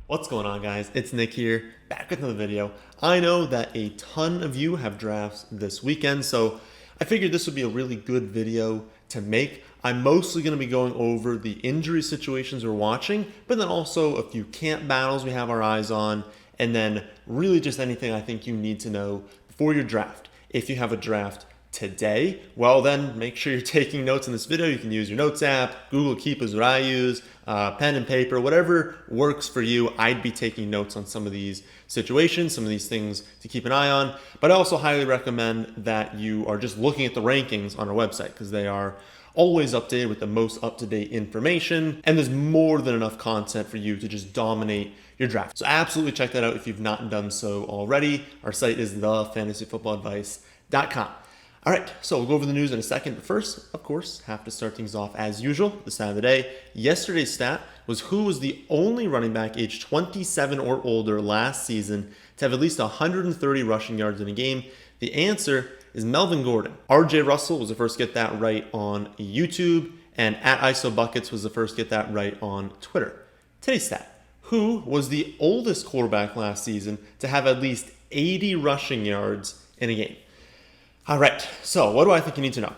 What's going on, guys? It's Nick here, back with another video. I know that a ton of you have drafts this weekend, so I figured this would be a really good video to make. I'm mostly going to be going over the injury situations we're watching, but then also a few camp battles we have our eyes on, and then really just anything I think you need to know before your draft. If you have a draft today, well then make sure you're taking notes in this video. You can use your notes app, Google Keep is what I use, pen and paper, whatever works for you. I'd be taking notes on some of these situations, some of these things to keep an eye on, but I also highly recommend that you are just looking at the rankings on our website because they are always updated with the most up-to-date information, and there's more than enough content for you to just dominate your draft. So absolutely check that out if you've not done so already. Our site is thefantasyfootballadvice.com. All right, so we'll go over the news in a second, but first, of course, have to start things off as usual, the stat of the day. Yesterday's stat was who was the only running back aged 27 or older last season to have at least 130 rushing yards in a game. The answer is Melvin Gordon. RJ Russell was the first to get that right on YouTube, and at IsoBuckets was the first to get that right on Twitter. Today's stat: who was the oldest quarterback last season to have at least 80 rushing yards in a game? All right, so what do I think you need to know?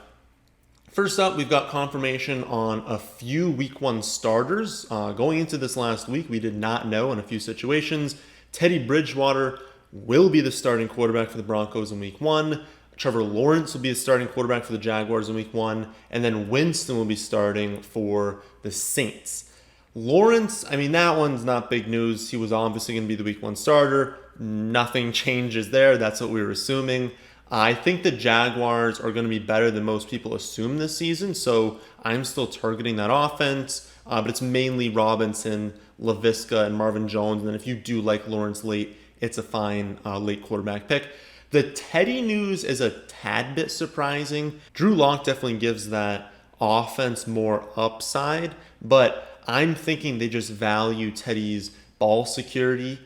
First up, we've got confirmation on a few week one starters. Going into this last week, we did not know in a few situations. Teddy Bridgewater will be the starting quarterback for the Broncos in week one. Trevor Lawrence will be the starting quarterback for the Jaguars in week one. And then Winston will be starting for the Saints. Lawrence, I mean, that one's not big news. He was obviously going to be the week one starter. Nothing changes there. That's what we were assuming. I think the Jaguars are going to be better than most people assume this season, so I'm still targeting that offense, but it's mainly Robinson, LaVisca, and Marvin Jones, and then if you do like Lawrence late, it's a fine late quarterback pick. The Teddy news is a tad bit surprising. Drew Lock definitely gives that offense more upside, but I'm thinking they just value Teddy's ball security.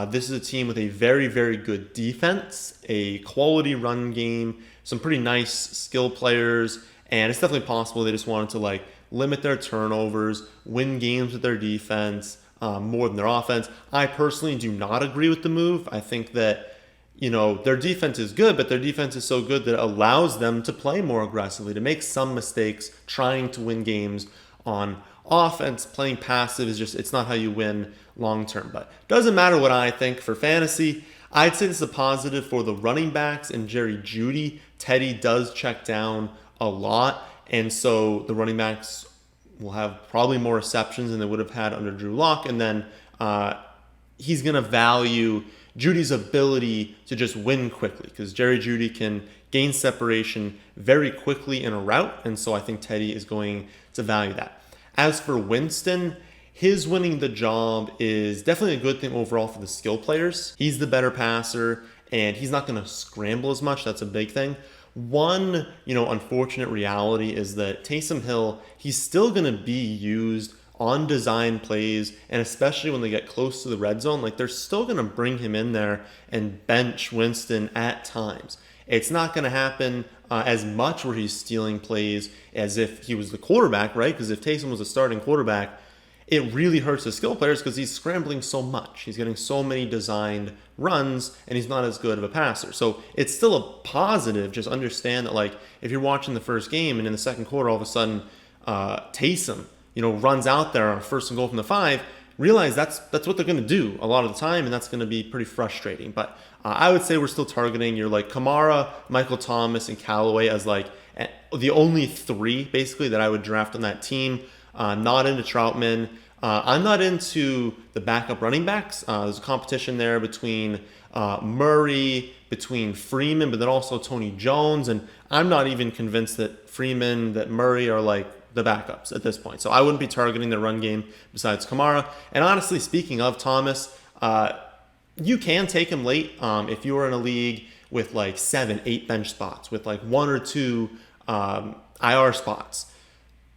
This is a team with a very, very good defense, a quality run game, some pretty nice skill players, and it's definitely possible they just wanted to limit their turnovers, win games with their defense more than their offense. I personally do not agree with the move. I think that their defense is good, but their defense is so good that it allows them to play more aggressively, to make some mistakes, trying to win games on offense. Playing passive is just, it's not how you win long term. But doesn't matter what I think for fantasy. I'd say this is a positive for the running backs and Jerry Jeudy. Teddy does check down a lot, and so the running backs will have probably more receptions than they would have had under Drew Lock, and then he's going to value Judy's ability to just win quickly, because Jerry Jeudy can gain separation very quickly in a route, and so I think Teddy is going to value that. As for Winston, his winning the job is definitely a good thing overall for the skill players. He's the better passer, and he's not going to scramble as much. That's a big thing. One, unfortunate reality is that Taysom Hill, he's still going to be used on design plays, and especially when they get close to the red zone, they're still going to bring him in there and bench Winston at times. It's not going to happen as much where he's stealing plays as if he was the quarterback, right? Because if Taysom was a starting quarterback, it really hurts the skill players because he's scrambling so much. He's getting so many designed runs, and he's not as good of a passer. So it's still a positive. Just understand that, if you're watching the first game and in the second quarter, all of a sudden, Taysom, runs out there on a first and goal from the 5, realize that's what they're going to do a lot of the time, and that's going to be pretty frustrating. But I would say we're still targeting your Kamara, Michael Thomas, and Callaway as the only 3 basically that I would draft on that team. Not into Troutman. I'm not into the backup running backs. There's a competition there between Murray, between Freeman, but then also Tony Jones, and I'm not even convinced that Freeman, that Murray are the backups at this point. So I wouldn't be targeting the run game besides Kamara. And honestly, speaking of Thomas, you can take him late if you are in a league with 7, 8 bench spots, with 1 or 2 IR spots.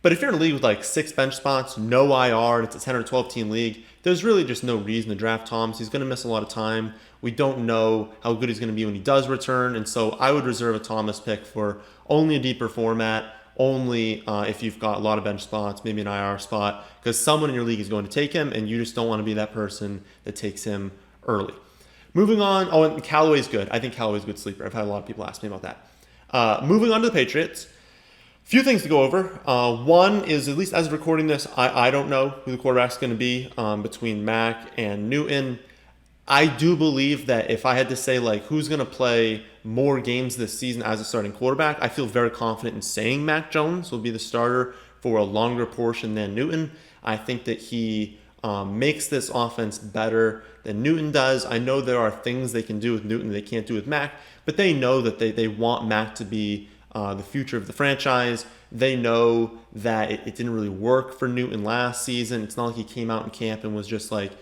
But if you're in a league with 6 bench spots, no IR, and it's a 10 or 12 team league, there's really just no reason to draft Thomas. He's going to miss a lot of time. We don't know how good he's going to be when he does return, and so I would reserve a Thomas pick for only a deeper format, only if you've got a lot of bench spots, maybe an IR spot, because someone in your league is going to take him, and you just don't want to be that person that takes him early. Moving on, and Callaway's good. I think Callaway's a good sleeper. I've had a lot of people ask me about that. Moving on to the Patriots. Few things to go over. One is, at least as of recording this, I don't know who the quarterback's going to be between Mac and Newton. I do believe that if I had to say like who's going to play more games this season as a starting quarterback, I feel very confident in saying Mac Jones will be the starter for a longer portion than Newton. I think that he makes this offense better than Newton does. I know there are things they can do with Newton they can't do with Mac, but they know that they want Mac to be the future of the franchise. They know that it didn't really work for Newton last season. It's not like he came out in camp and was just like,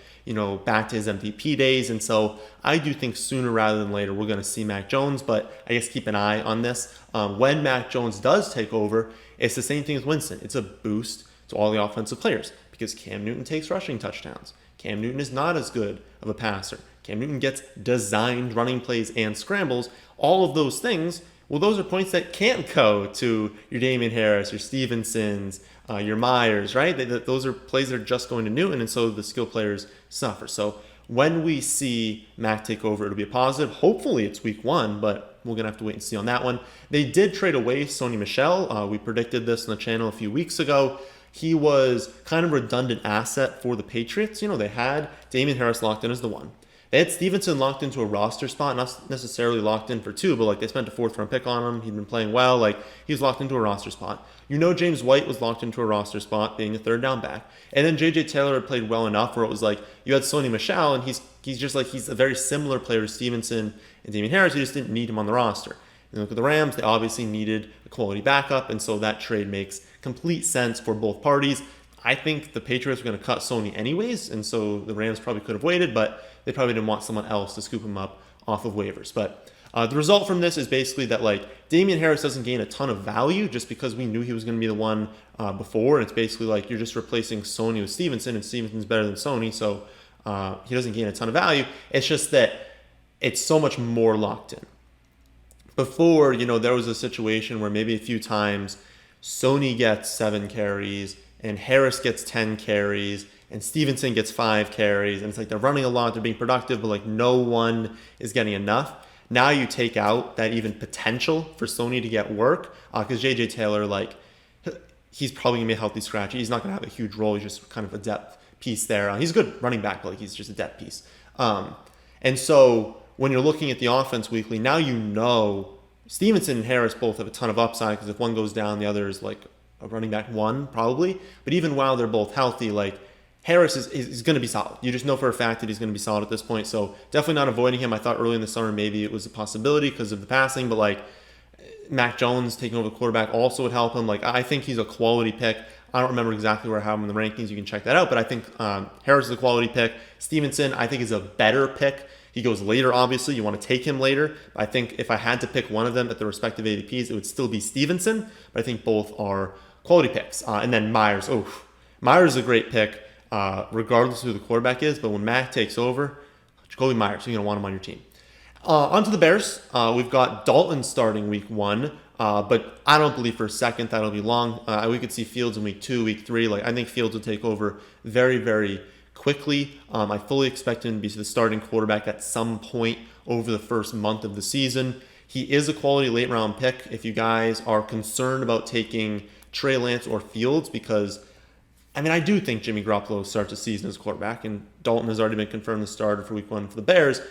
back to his MVP days. And so I do think sooner rather than later we're going to see Mac Jones, but I guess keep an eye on this. When Mac Jones does take over, it's the same thing as Winston. It's a boost to all the offensive players because Cam Newton takes rushing touchdowns. Cam Newton is not as good of a passer. Cam Newton gets designed running plays and scrambles. All of those things, well, those are points that can't go to your Damian Harris, your Stevensons, your Myers, right? Those are plays that are just going to Newton, and so the skill players suffer. So when we see Mac take over, it'll be a positive. Hopefully it's week 1, but we're going to have to wait and see on that one. They did trade away Sony Michel. We predicted this on the channel a few weeks ago. He was kind of a redundant asset for the Patriots. They had Damian Harris locked in as the 1. They had Stevenson locked into a roster spot, not necessarily locked in for 2, but they spent a 4th-round pick on him. He'd been playing well. He was locked into a roster spot. James White was locked into a roster spot, being a 3rd down back. And then J.J. Taylor had played well enough where it was you had Sony Michel, and he's just he's a very similar player to Stevenson and Damian Harris. You just didn't need him on the roster. And look at the Rams. They obviously needed a quality backup, and so that trade makes complete sense for both parties. I think the Patriots were going to cut Sony anyways, and so the Rams probably could have waited, but they probably didn't want someone else to scoop him up off of waivers. But the result from this is basically that Damian Harris doesn't gain a ton of value just because we knew he was going to be the one before. And it's basically you're just replacing Sony with Stevenson, and Stevenson's better than Sony, so he doesn't gain a ton of value. It's just that it's so much more locked in. Before, there was a situation where maybe a few times Sony gets 7 carries and Harris gets 10 carries and Stevenson gets 5 carries, and it's they're running a lot, they're being productive, but no one is getting enough. Now you take out that even potential for Sony to get work, because J.J. Taylor, he's probably going to be a healthy scratch. He's not going to have a huge role. He's just kind of a depth piece there. He's a good running back, but he's just a depth piece. And so when you're looking at the offense weekly, now Stevenson and Harris both have a ton of upside, because if one goes down, the other is a running back 1 probably. But even while they're both healthy, Harris is going to be solid. You just know for a fact that he's going to be solid at this point. So definitely not avoiding him. I thought early in the summer maybe it was a possibility because of the passing, but Mac Jones taking over the quarterback also would help him. I think he's a quality pick. I don't remember exactly where I have him in the rankings. You can check that out. But I think Harris is a quality pick. Stevenson, I think, is a better pick. He goes later, obviously. You want to take him later. I think if I had to pick one of them at the respective ADPs, it would still be Stevenson. But I think both are quality picks. And then Myers. Myers is a great pick. Regardless of who the quarterback is, but when Mac takes over, Jacoby Myers, you're going to want him on your team. On to the Bears. We've got Dalton starting week 1, but I don't believe for a second that'll be long. We could see Fields in week 2, week 3. I think Fields will take over very, very quickly. I fully expect him to be the starting quarterback at some point over the first month of the season. He is a quality late round pick if you guys are concerned about taking Trey Lance or Fields, because I do think Jimmy Garoppolo starts the season as quarterback, and Dalton has already been confirmed the starter for week 1 for the Bears.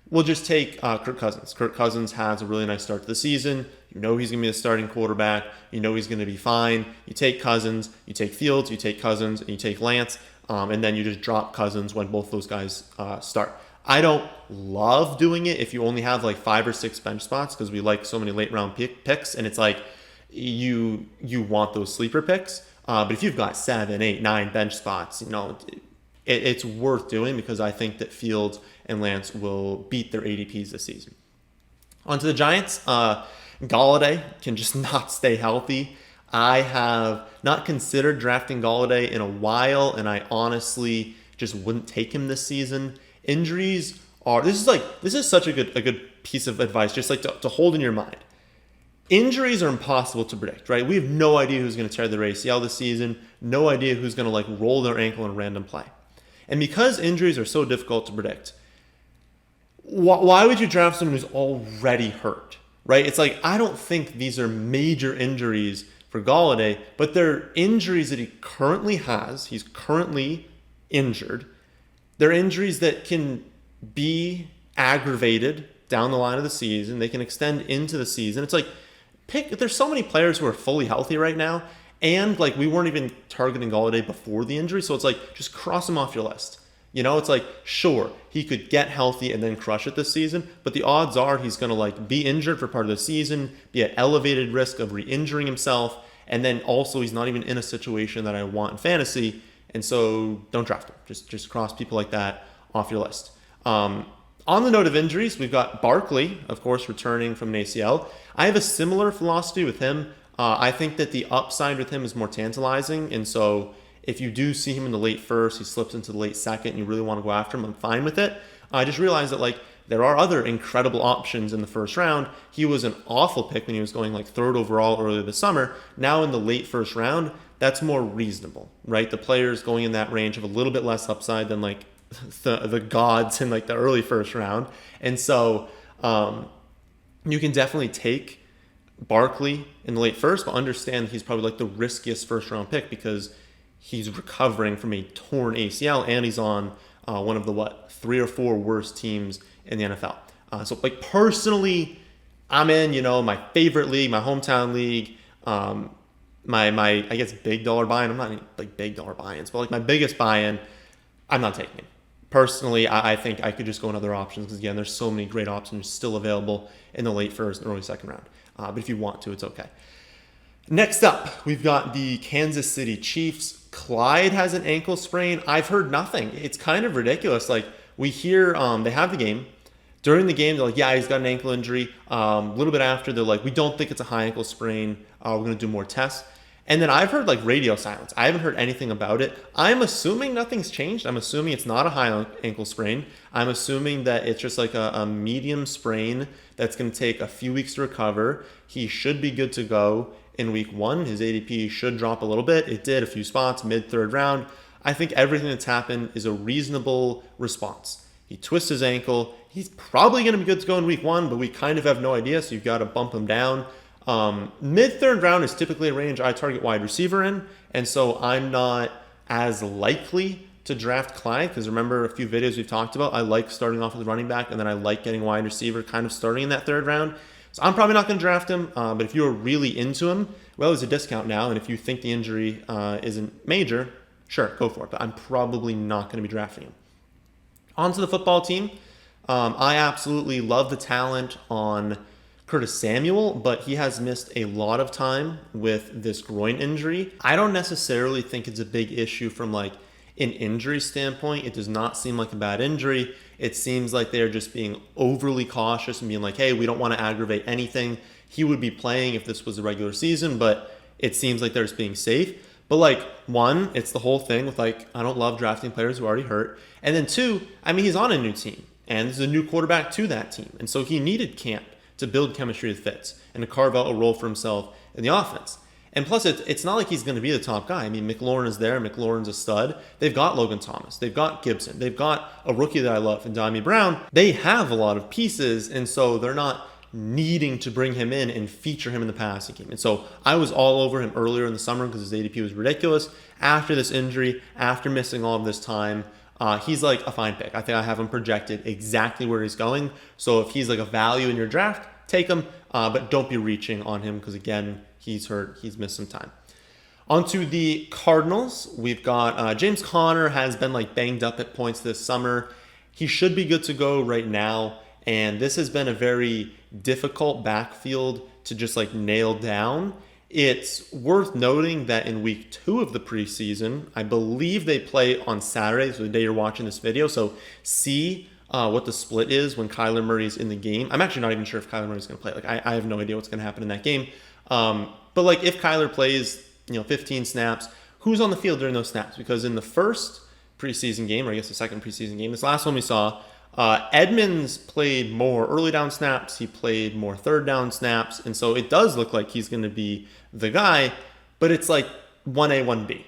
We'll just take Kirk Cousins. Kirk Cousins has a really nice start to the season. He's going to be the starting quarterback. He's going to be fine. You take Cousins, you take Fields, you take Cousins, and you take Lance, and then you just drop Cousins when both those guys start. I don't love doing it if you only have 5 or 6 bench spots, because we like so many late round picks, and it's you want those sleeper picks. But if you've got 7, 8, 9 bench spots, it's worth doing, because I think that Fields and Lance will beat their ADPs this season. On to the Giants. Galladay can just not stay healthy. I have not considered drafting Galladay in a while, and I honestly just wouldn't take him this season. Injuries are this is such a good piece of advice, just to hold in your mind. Injuries are impossible to predict, right? We have no idea who's going to tear their ACL this season, no idea who's going to like roll their ankle in a random play. And because injuries are so difficult to predict, why would you draft someone who's already hurt, right? It's like, I don't think these are major injuries for Golladay, but they're injuries that he currently has. He's currently injured. They're injuries that can be aggravated down the line of the season. They can extend into the season. It's like, there's so many players who are fully healthy right now, and like we weren't even targeting Golladay before the injury, so it's like just cross him off your list. It's like, sure, he could get healthy and then crush it this season, but the odds are he's going to like be injured for part of the season, be at elevated risk of re-injuring himself, and then also he's not even in a situation that I want in fantasy, and so don't draft him. Just cross people like that off your list. On the note of injuries, we've got Barkley, of course, returning from an ACL. I have a similar philosophy with him. I think that the upside with him is more tantalizing, and so if you do see him in the late first, he slips into the late second, and you really want to go after him, I'm fine with it. I just realized that like there are other incredible options in the first round. He was an awful pick when he was going like third overall earlier this summer. Now in the late first round, that's more reasonable, right? The players going in that range have a little bit less upside than like the gods in like the early first round. And so you can definitely take Barkley in the late first, but understand he's probably like the riskiest first round pick because he's recovering from a torn ACL and he's on one of the 3 or 4 worst teams in the NFL. So like personally, I'm in, my favorite league, my hometown league, my I guess big dollar buy-in. I'm not in like big dollar buy-ins, but like my biggest buy-in, I'm not taking it. Personally, I think I could just go in other options because, again, there's so many great options still available in the late first and early second round. But if you want to, it's okay. Next up, we've got the Kansas City Chiefs. Clyde has an ankle sprain. I've heard nothing. It's kind of ridiculous. Like, we hear they have the game. During the game, they're like, yeah, he's got an ankle injury. A little bit after, they're like, we don't think it's a high ankle sprain. We're going to do more tests. And then I've heard like radio silence. I haven't heard anything about it. I'm assuming nothing's changed. I'm assuming it's not a high ankle sprain. I'm assuming that it's just like a medium sprain that's going to take a few weeks to recover. He should be good to go in week 1. His ADP should drop a little bit. It did a few spots mid-third round. I think everything that's happened is a reasonable response. He twists his ankle. He's probably going to be good to go in week 1, but we kind of have no idea, so you've got to bump him down. Mid-third round is typically a range I target wide receiver in, and so I'm not as likely to draft Clyde because remember a few videos we've talked about, I like starting off with running back and then I like getting wide receiver kind of starting in that third round. So I'm probably not going to draft him, but if you're really into him, well, there's a discount now, and if you think the injury isn't major, sure, go for it, but I'm probably not going to be drafting him. On to the football team. I absolutely love the talent on Curtis Samuel, but he has missed a lot of time with this groin injury. I don't necessarily think it's a big issue from like an injury standpoint. It does not seem like a bad injury. It seems like they're just being overly cautious and being like, hey, we don't want to aggravate anything. He would be playing if this was a regular season, but it seems like they're just being safe. But like, one, it's the whole thing with like, I don't love drafting players who are already hurt. And then two, I mean, he's on a new team and there's a new quarterback to that team. And so he needed camp to build chemistry with Fitz and to carve out a role for himself in the offense. And plus, it's not like he's going to be the top guy. I mean, McLaurin is there. McLaurin's a stud. They've got Logan Thomas. They've got Gibson. They've got a rookie that I love, Indami Brown. They have a lot of pieces, and so they're not needing to bring him in and feature him in the passing game. And so I was all over him earlier in the summer because his ADP was ridiculous. After this injury, after missing all of this time, he's like a fine pick. I think I have him projected exactly where he's going. So if he's like a value in your draft, take him, but don't be reaching on him because, again, he's hurt. He's missed some time. On to the Cardinals. We've got James Conner has been like banged up at points this summer. He should be good to go right now. And this has been a very difficult backfield to just like nail down. It's worth noting that in week 2 of the preseason, I believe they play on Saturday, so the day you're watching this video. So see what the split is when Kyler Murray's in the game. I'm actually not even sure if Kyler Murray's going to play. Like I have no idea what's going to happen in that game. But like if Kyler plays, 15 snaps, who's on the field during those snaps? Because in the first preseason game, or I guess the second preseason game, this last one we saw, Edmonds played more early down snaps. He played more third down snaps. And so it does look like he's going to be the guy, but it's like 1A, 1B,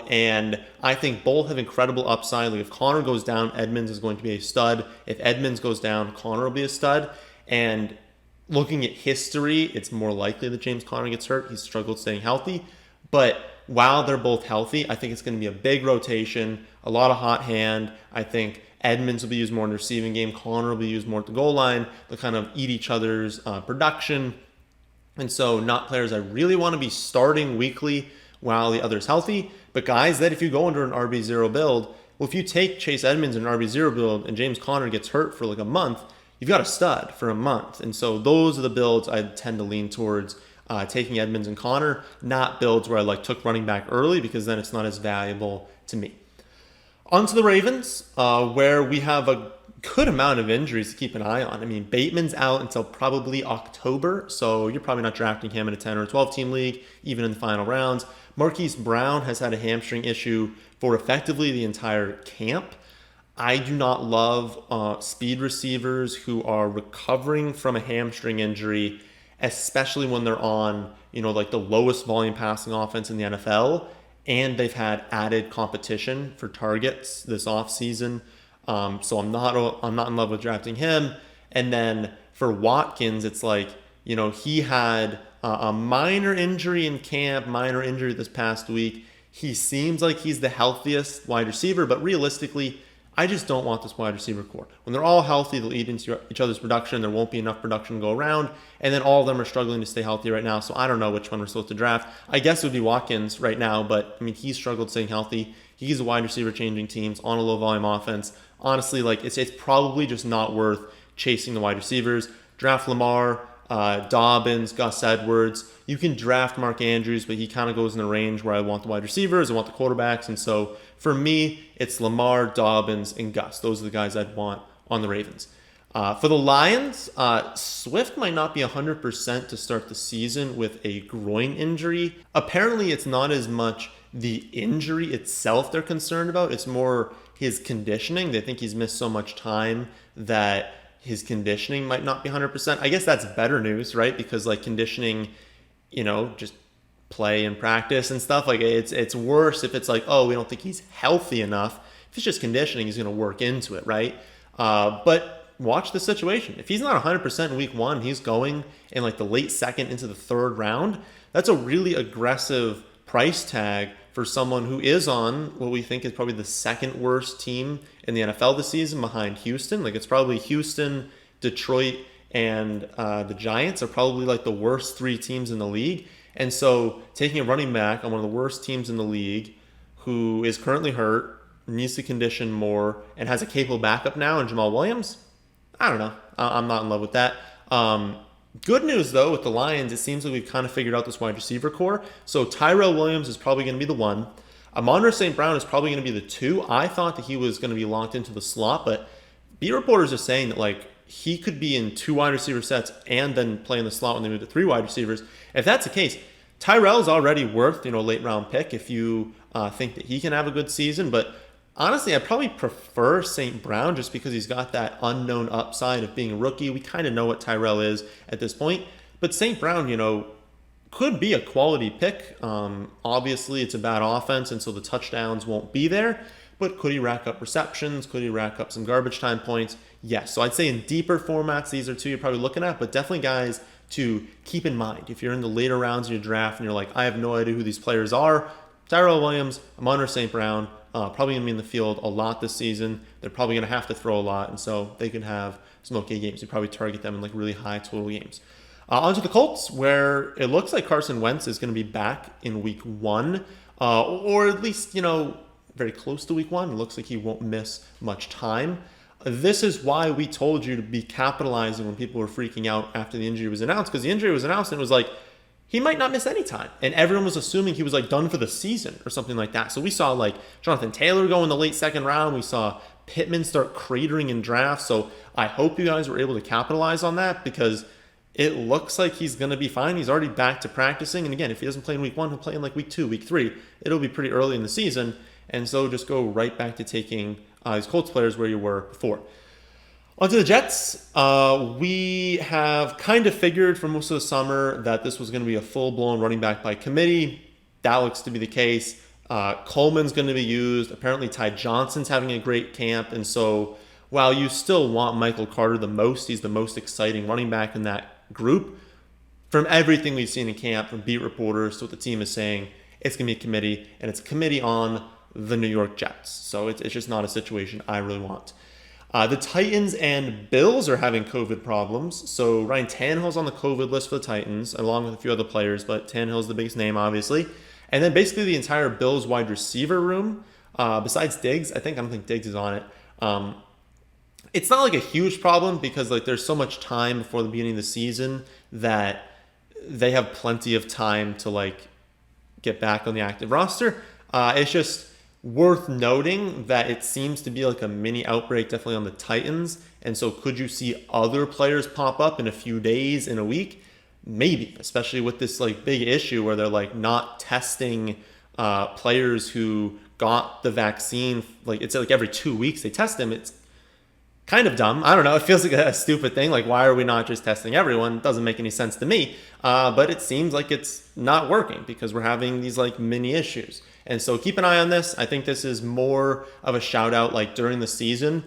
and I think both have incredible upside. Like if Connor goes down, Edmonds is going to be a stud. If Edmonds goes down, Connor will be a stud. And looking at history, it's more likely that James Conner gets hurt. He's struggled staying healthy. But while they're both healthy, I think it's going to be a big rotation, a lot of hot hand. I think Edmonds will be used more in the receiving game. Conner will be used more at the goal line. They'll kind of eat each other's production. And so not players I really want to be starting weekly while the other's healthy, but guys that if you go under an RB0 build, well, if you take Chase Edmonds in an RB0 build and James Conner gets hurt for like a month, you've got a stud for a month. And so those are the builds I tend to lean towards taking Edmonds and Conner, not builds where I took running back early because then it's not as valuable to me. On to the Ravens, where we have a good amount of injuries to keep an eye on. I mean, Bateman's out until probably October, so you're probably not drafting him in a 10 or 12 team league, even in the final rounds. Marquise Brown has had a hamstring issue for effectively the entire camp. I do not love speed receivers who are recovering from a hamstring injury, especially when they're on, the lowest volume passing offense in the NFL, and they've had added competition for targets this offseason. So I'm not in love with drafting him. And then for Watkins, it's he had a minor injury in camp, minor injury this past week. He seems like he's the healthiest wide receiver, but realistically, I just don't want this wide receiver core. When they're all healthy, they'll eat into each other's production. There won't be enough production to go around. And then all of them are struggling to stay healthy right now. So I don't know which one we're supposed to draft. I guess it would be Watkins right now, but I mean, he's struggled staying healthy. He's a wide receiver changing teams on a low volume offense. Honestly, it's probably just not worth chasing the wide receivers. Draft Lamar, Dobbins, Gus Edwards. You can draft Mark Andrews, but he kind of goes in the range where I want the wide receivers, I want the quarterbacks. And so for me, it's Lamar, Dobbins, and Gus. Those are the guys I'd want on the Ravens. For the Lions, Swift might not be 100% to start the season with a groin injury. Apparently, it's not as much the injury itself they're concerned about. It's more his conditioning. They think he's missed so much time that his conditioning might not be 100%. I guess that's better news, right? Because conditioning, just play and practice and stuff. It's worse if it's we don't think he's healthy enough. If it's just conditioning, he's going to work into it, right? But watch the situation. If he's not 100% in week one, he's going in the late second into the third round. That's a really aggressive price tag for someone who is on what we think is probably the second worst team in the NFL this season behind Houston. It's probably Houston, Detroit, and the Giants are probably the worst three teams in the league. And so taking a running back on one of the worst teams in the league who is currently hurt, needs to condition more, and has a capable backup now in Jamal Williams, I don't know. I'm not in love with that. Good news, though, with the Lions, it seems like we've kind of figured out this wide receiver core. So Tyrell Williams is probably going to be the one. Amon-Ra St. Brown is probably going to be the two. I thought that he was going to be locked into the slot, but beat reporters are saying that he could be in two wide receiver sets and then play in the slot when they move to three wide receivers. If that's the case, Tyrell is already worth a late round pick if you think that he can have a good season. But honestly, I probably prefer St. Brown just because he's got that unknown upside of being a rookie. We kind of know what Tyrell is at this point. But St. Brown, could be a quality pick. Obviously, it's a bad offense, and so the touchdowns won't be there. But could he rack up receptions? Could he rack up some garbage time points? Yes. So I'd say in deeper formats, these are two you're probably looking at, but definitely guys to keep in mind. If you're in the later rounds of your draft and you're I have no idea who these players are, Tyrell Williams, Amon-Ra St. Brown, probably going to be in the field a lot this season. They're probably going to have to throw a lot, and so they can have some okay games. You probably target them in really high total games. On to the Colts, where it looks like Carson Wentz is going to be back in week one, or at least, very close to week one. It looks like he won't miss much time. This is why we told you to be capitalizing when people were freaking out after the injury was announced, because the injury was announced and it was he might not miss any time. And everyone was assuming he was done for the season or something like that. So we saw Jonathan Taylor go in the late second round. We saw Pittman start cratering in drafts. So I hope you guys were able to capitalize on that because it looks like he's going to be fine. He's already back to practicing. And again, if he doesn't play in week one, he'll play in week two, week three. It'll be pretty early in the season. And so just go right back to taking these Colts players where you were before. Onto the Jets. We have kind of figured for most of the summer that this was going to be a full-blown running back by committee. That looks to be the case. Coleman's going to be used. Apparently, Ty Johnson's having a great camp. And so while you still want Michael Carter the most, he's the most exciting running back in that group. From everything we've seen in camp, from beat reporters to what the team is saying, it's going to be a committee, and it's a committee on the New York Jets. So it's just not a situation I really want. The Titans and Bills are having COVID problems. So Ryan Tannehill's on the COVID list for the Titans, along with a few other players, but Tannehill's the biggest name, obviously. And then basically the entire Bills wide receiver room, besides Diggs, I don't think Diggs is on it. It's not like a huge problem because like there's so much time before the beginning of the season that they have plenty of time to like get back on the active roster. It's just worth noting that it seems to be like a mini outbreak definitely on the Titans. And so could you see other players pop up in a few days, in a week? Maybe, especially with this like big issue where they're like not testing players who got the vaccine. Like it's like every 2 weeks they test them. It's kind of dumb. I don't know. It feels like a stupid thing. Like, why are we not just testing everyone? It doesn't make any sense to me. But it seems like it's not working because we're having these like mini issues. And so keep an eye on this. I think this is more of a shout out like during the season.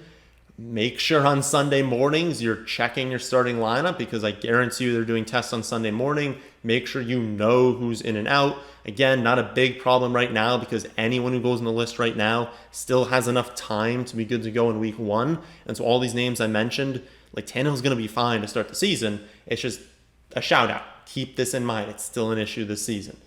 Make sure on Sunday mornings you're checking your starting lineup because I guarantee you they're doing tests on Sunday morning. Make sure you know who's in and out. Again, not a big problem right now because anyone who goes on the list right now still has enough time to be good to go in week 1. And so all these names I mentioned, like Tannehill's going to be fine to start the season. It's just a shout out. Keep this in mind. It's still an issue this season.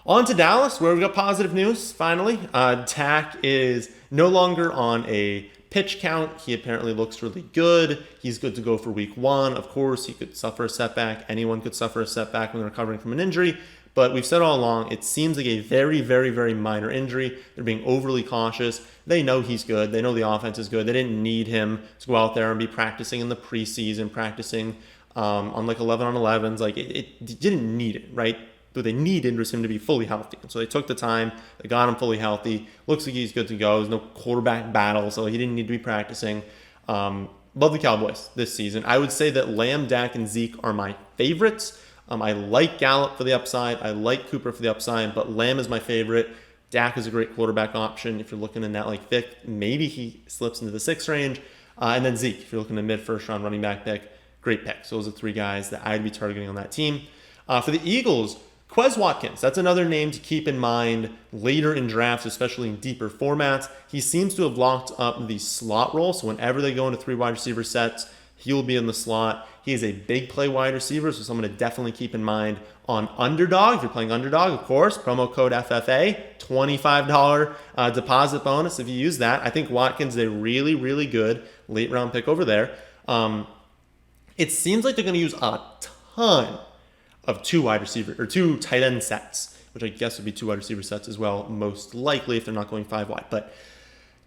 On to Dallas, where we got positive news, finally. Dak is no longer on a pitch count. He apparently looks really good. He's good to go for week 1. Of course, he could suffer a setback. Anyone could suffer a setback when they're recovering from an injury. But we've said all along, it seems like a very, very, very minor injury. They're being overly cautious. They know he's good. They know the offense is good. They didn't need him to go out there and be practicing in the preseason, practicing on like 11 on 11s. Like it didn't need it, right? What they needed was him to be fully healthy. And so they took the time. They got him fully healthy. Looks like he's good to go. There's no quarterback battle, so he didn't need to be practicing. Love the Cowboys this season. I would say that Lamb, Dak, and Zeke are my favorites. I like Gallup for the upside. I like Cooper for the upside, but Lamb is my favorite. Dak is a great quarterback option if you're looking in that like 5th. Maybe he slips into the 6th range. And then Zeke, if you're looking at mid-first round running back pick, great pick. So those are 3 guys that I'd be targeting on that team. For the Eagles, Quez Watkins, that's another name to keep in mind later in drafts, especially in deeper formats. He seems to have locked up the slot role, so whenever they go into 3 wide receiver sets, he'll be in the slot. He is a big play wide receiver, so someone to definitely keep in mind on Underdog. If you're playing Underdog, of course, promo code FFA, $25 deposit bonus if you use that. I think Watkins is a really, really good late round pick over there. It seems like they're going to use a ton of 2 wide receiver or 2 tight end sets, which I guess would be 2 wide receiver sets as well, most likely if they're not going 5 wide. But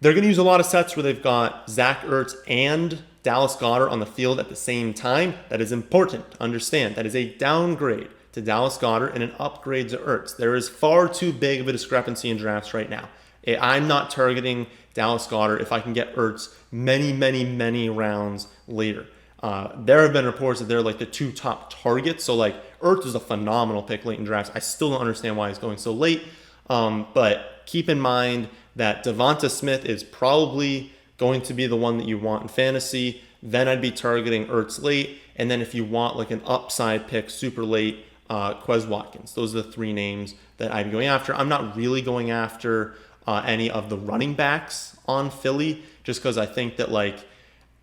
they're going to use a lot of sets where they've got Zach Ertz and Dallas Goedert on the field at the same time. That is important to understand. That is a downgrade to Dallas Goedert and an upgrade to Ertz. There is far too big of a discrepancy in drafts right now. I'm not targeting Dallas Goedert if I can get Ertz many, many, many rounds later. There have been reports that they're like the 2 top targets. So like Ertz is a phenomenal pick late in drafts. I still don't understand why he's going so late. But keep in mind that Devonta Smith is probably going to be the one that you want in fantasy. Then I'd be targeting Ertz late. And then if you want like an upside pick super late, Quez Watkins. Those are the 3 names that I'd be going after. I'm not really going after any of the running backs on Philly just because I think that like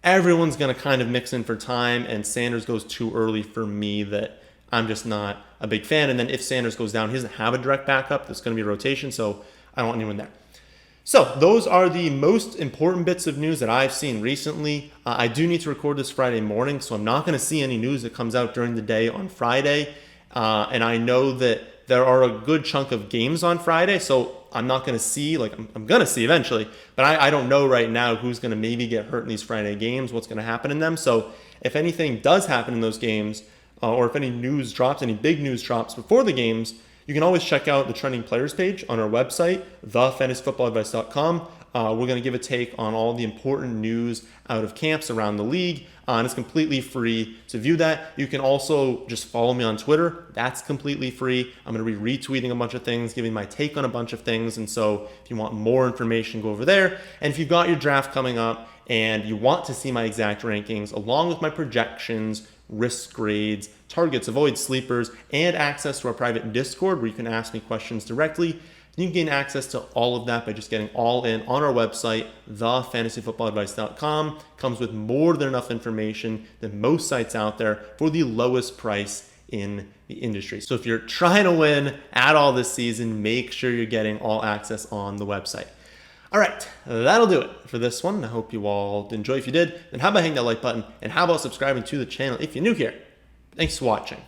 everyone's going to kind of mix in for time, and Sanders goes too early for me that I'm just not a big fan. And then if Sanders goes down, he doesn't have a direct backup. There's going to be a rotation, so I don't want anyone there. So those are the most important bits of news that I've seen recently. I do need to record this Friday morning, so I'm not going to see any news that comes out during the day on Friday. And I know that there are a good chunk of games on Friday, so I'm not going to see, like I'm going to see eventually, but I don't know right now who's going to maybe get hurt in these Friday games, what's going to happen in them. So if anything does happen in those games, or if any news drops, any big news drops before the games, you can always check out the trending players page on our website, thefantasyfootballadvice.com. We're going to give a take on all the important news out of camps around the league, and it's completely free to view that. You can also just follow me on Twitter. That's completely free. I'm going to be retweeting a bunch of things, giving my take on a bunch of things, and so if you want more information, go over there. And if you've got your draft coming up and you want to see my exact rankings along with my projections, risk grades, targets, avoid sleepers, and access to our private Discord where you can ask me questions directly, you can gain access to all of that by just getting all in on our website, thefantasyfootballadvice.com. Comes with more than enough information than most sites out there for the lowest price in the industry. So if you're trying to win at all this season, make sure you're getting all access on the website. All right, that'll do it for this one. I hope you all enjoy. If you did, then how about hitting that like button, and how about subscribing to the channel if you're new here? Thanks for watching.